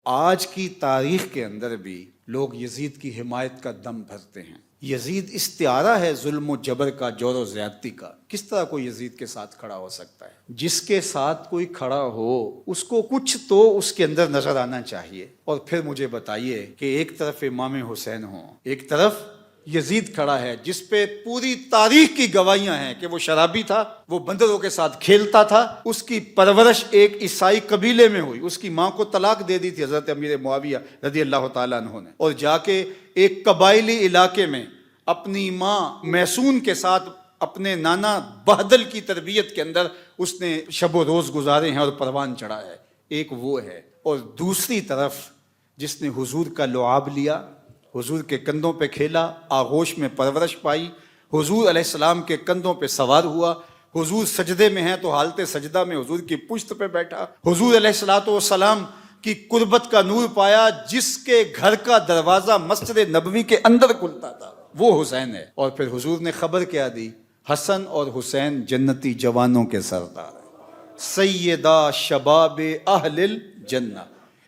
آج کی تاریخ کے اندر بھی لوگ یزید کی حمایت کا دم بھرتے ہیں۔ یزید استعارہ ہے ظلم و جبر کا، جور و زیادتی کا۔ کس طرح کوئی یزید کے ساتھ کھڑا ہو سکتا ہے؟ جس کے ساتھ کوئی کھڑا ہو اس کو کچھ تو اس کے اندر نظر آنا چاہیے۔ اور پھر مجھے بتائیے کہ ایک طرف امام حسین ہوں، ایک طرف یزید کھڑا ہے جس پہ پوری تاریخ کی گواہیاں ہیں کہ وہ شرابی تھا، وہ بندروں کے ساتھ کھیلتا تھا، اس کی پرورش ایک عیسائی قبیلے میں ہوئی، اس کی ماں کو طلاق دے دی تھی حضرت امیر معاویہ رضی اللہ تعالیٰ عنہ نے، اور جا کے ایک قبائلی علاقے میں اپنی ماں میسون کے ساتھ اپنے نانا بہدل کی تربیت کے اندر اس نے شب و روز گزارے ہیں اور پروان چڑھا ہے۔ ایک وہ ہے، اور دوسری طرف جس نے حضور کا لعاب لیا، حضور کے کندھوں پہ کھیلا، آغوش میں پرورش پائی، حضور علیہ السلام کے کندھوں پہ سوار ہوا، حضور سجدے میں ہیں تو حالت سجدہ میں حضور کی پشت پہ بیٹھا، حضور علیہ السلام کی قربت کا نور پایا، جس کے گھر کا دروازہ مسجد نبوی کے اندر کھلتا تھا، وہ حسین ہے۔ اور پھر حضور نے خبر کیا دی؟ حسن اور حسین جنتی جوانوں کے سردار، سیدہ شباب اہل الجنہ۔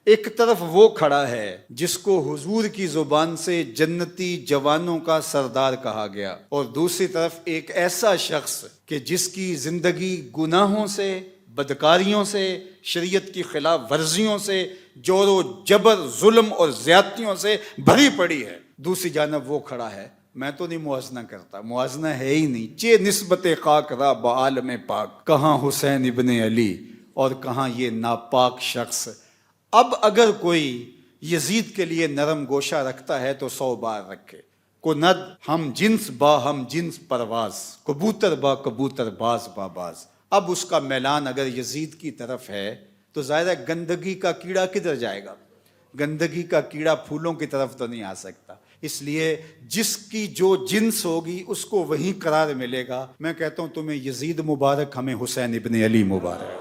ایک طرف وہ کھڑا ہے جس کو حضور کی زبان سے جنتی جوانوں کا سردار کہا گیا، اور دوسری طرف ایک ایسا شخص کہ جس کی زندگی گناہوں سے، بدکاریوں سے، شریعت کی خلاف ورزیوں سے، جور و جبر، ظلم اور زیادتیوں سے بھری پڑی ہے۔ دوسری جانب وہ کھڑا ہے، میں تو نہیں موازنہ کرتا، موازنہ ہے ہی نہیں، چے نسبت خاک را بعالم پاک، کہاں حسین ابن علی اور کہاں یہ ناپاک شخص۔ اب اگر کوئی یزید کے لیے نرم گوشہ رکھتا ہے تو 100 بار رکھے۔ کند ہم جنس با ہم جنس پرواز، کبوتر با کبوتر باز با باز۔ اب اس کا میلان اگر یزید کی طرف ہے تو ظاہر ہے گندگی کا کیڑا کدھر جائے گا؟ گندگی کا کیڑا پھولوں کی طرف تو نہیں آ سکتا، اس لیے جس کی جو جنس ہوگی اس کو وہی قرار ملے گا۔ میں کہتا ہوں تمہیں یزید مبارک، ہمیں حسین ابن علی مبارک۔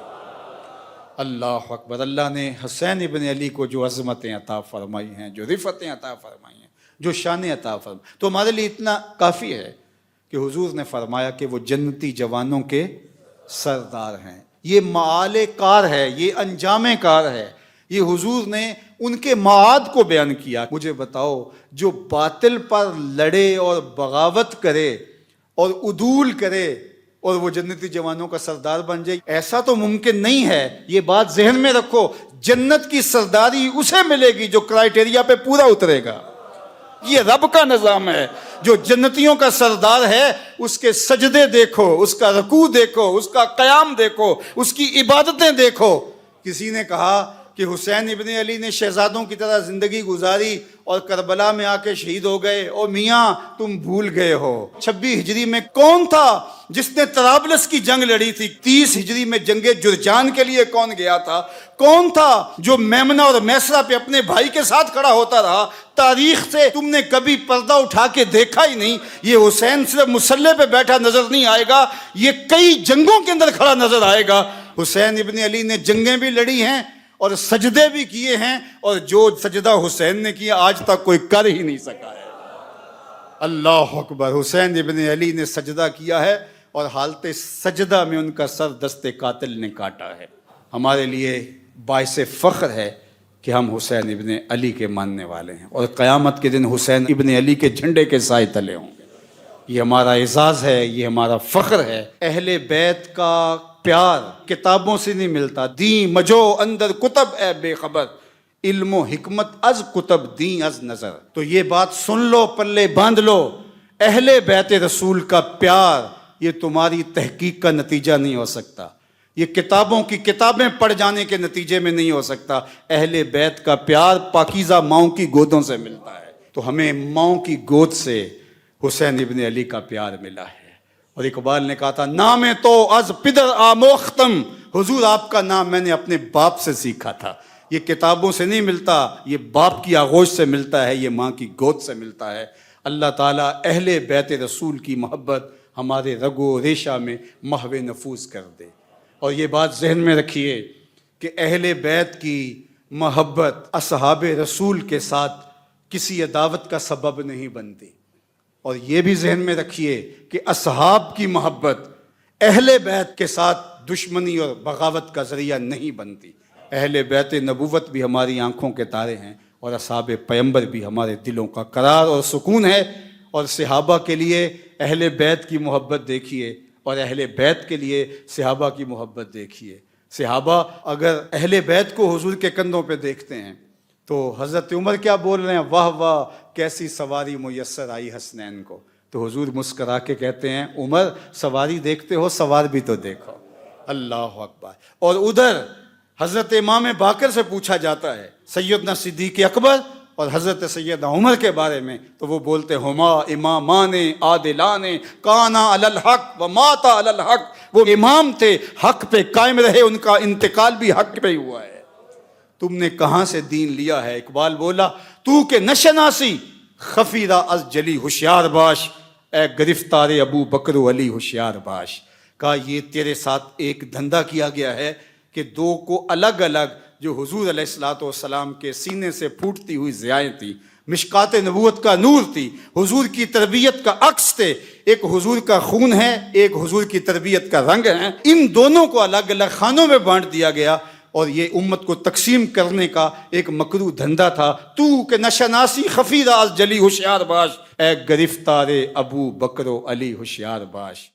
اللہ اکبر۔ اللہ نے حسین ابن علی کو جو عظمتیں عطا فرمائی ہیں، جو رفعتیں عطا فرمائی ہیں، جو شان عطا فرمائی، تو ہمارے لیے اتنا کافی ہے کہ حضور نے فرمایا کہ وہ جنتی جوانوں کے سردار ہیں۔ یہ معال کار ہے، یہ انجام کار ہے، یہ حضور نے ان کے معاد کو بیان کیا۔ مجھے بتاؤ، جو باطل پر لڑے اور بغاوت کرے اور عدول کرے اور وہ جنتی جوانوں کا سردار بن جائے، ایسا تو ممکن نہیں ہے۔ یہ بات ذہن میں رکھو، جنت کی سرداری اسے ملے گی جو کرائیٹیریا پہ پورا اترے گا۔ یہ رب کا نظام ہے۔ جو جنتیوں کا سردار ہے اس کے سجدے دیکھو، اس کا رکوع دیکھو، اس کا قیام دیکھو، اس کی عبادتیں دیکھو۔ کسی نے کہا کہ حسین ابن علی نے شہزادوں کی طرح زندگی گزاری اور کربلا میں آ کے شہید ہو گئے۔ او میاں تم بھول گئے ہو، 26 ہجری میں کون تھا جس نے طرابلس کی جنگ لڑی تھی؟ 30 ہجری میں جنگ جرجان کے لیے کون گیا تھا؟ کون تھا جو میمنہ اور میسرہ پہ اپنے بھائی کے ساتھ کھڑا ہوتا رہا؟ تاریخ سے تم نے کبھی پردہ اٹھا کے دیکھا ہی نہیں۔ یہ حسین صرف مسلح پہ بیٹھا نظر نہیں آئے گا، یہ کئی جنگوں کے اندر کھڑا نظر آئے گا۔ حسین ابن علی نے جنگیں بھی لڑی ہیں اور سجدے بھی کیے ہیں، اور جو سجدہ حسین نے کیا آج تک کوئی کر ہی نہیں سکا ہے۔ اللہ اکبر۔ حسین ابن علی نے سجدہ کیا ہے اور حالت سجدہ میں ان کا سر دست قاتل نے کاٹا ہے۔ ہمارے لیے باعث فخر ہے کہ ہم حسین ابن علی کے ماننے والے ہیں، اور قیامت کے دن حسین ابن علی کے جھنڈے کے سائے تلے ہوں گے۔ یہ ہمارا اعزاز ہے، یہ ہمارا فخر ہے۔ اہل بیت کا پیار کتابوں سے نہیں ملتا۔ دین مجو اندر کتب اے بے خبر، علم و حکمت از کتب دین از نظر۔ تو یہ بات سن لو، پلے باندھ لو، اہل بیت رسول کا پیار یہ تمہاری تحقیق کا نتیجہ نہیں ہو سکتا، یہ کتابوں کی کتابیں پڑھ جانے کے نتیجے میں نہیں ہو سکتا۔ اہل بیت کا پیار پاکیزہ ماؤں کی گودوں سے ملتا ہے۔ تو ہمیں ماؤں کی گود سے حسین ابن علی کا پیار ملا ہے۔ اور اقبال نے کہا تھا، نام تو از پدر آموختم، حضور آپ کا نام میں نے اپنے باپ سے سیکھا تھا۔ یہ کتابوں سے نہیں ملتا، یہ باپ کی آغوش سے ملتا ہے، یہ ماں کی گود سے ملتا ہے۔ اللہ تعالیٰ اہل بیت رسول کی محبت ہمارے رگ و ریشہ میں محو نفوذ کر دے۔ اور یہ بات ذہن میں رکھیے کہ اہل بیت کی محبت اصحاب رسول کے ساتھ کسی عداوت کا سبب نہیں بنتی، اور یہ بھی ذہن میں رکھیے کہ اصحاب کی محبت اہل بیت کے ساتھ دشمنی اور بغاوت کا ذریعہ نہیں بنتی۔ اہل بیت نبوت بھی ہماری آنکھوں کے تارے ہیں، اور اصحاب پیمبر بھی ہمارے دلوں کا قرار اور سکون ہے۔ اور صحابہ کے لیے اہل بیت کی محبت دیکھیے، اور اہل بیت کے لیے صحابہ کی محبت دیکھیے۔ صحابہ اگر اہل بیت کو حضور کے کندھوں پہ دیکھتے ہیں تو حضرت عمر کیا بول رہے ہیں؟ واہ واہ کیسی سواری میسر آئی حسنین کو۔ تو حضور مسکرا کے کہتے ہیں عمر سواری دیکھتے ہو، سوار بھی تو دیکھو۔ اللہ اکبر۔ اور ادھر حضرت امام باقر سے پوچھا جاتا ہے سیدنا صدیق اکبر اور حضرت سیدنا عمر کے بارے میں، تو وہ بولتے ہما امامان عادلان کانا علی الحق و ماتا علی الحق۔ وہ امام تھے، حق پہ قائم رہے، ان کا انتقال بھی حق پہ ہی ہوا ہے۔ تم نے کہاں سے دین لیا ہے؟ اقبال بولا تو کہ نشناسی خفیرہ از جلی ہوشیار باش، اے گرفتار ابو بکر و علی ہوشیار باش۔ کہا یہ تیرے ساتھ ایک دھندا کیا گیا ہے کہ دو کو الگ الگ، جو حضور علیہ الصلوۃ والسلام کے سینے سے پھوٹتی ہوئی ضیائیں تھیں، مشکات نبوت کا نور تھی، حضور کی تربیت کا عکس تھے، ایک حضور کا خون ہے، ایک حضور کی تربیت کا رنگ ہے، ان دونوں کو الگ الگ خانوں میں بانٹ دیا گیا، اور یہ امت کو تقسیم کرنے کا ایک مکروہ دھندا تھا۔ تو کہ نشناسی خفیرہ از جلی ہوشیار باش، اے گرفتار ابو بکر و علی ہوشیار باش۔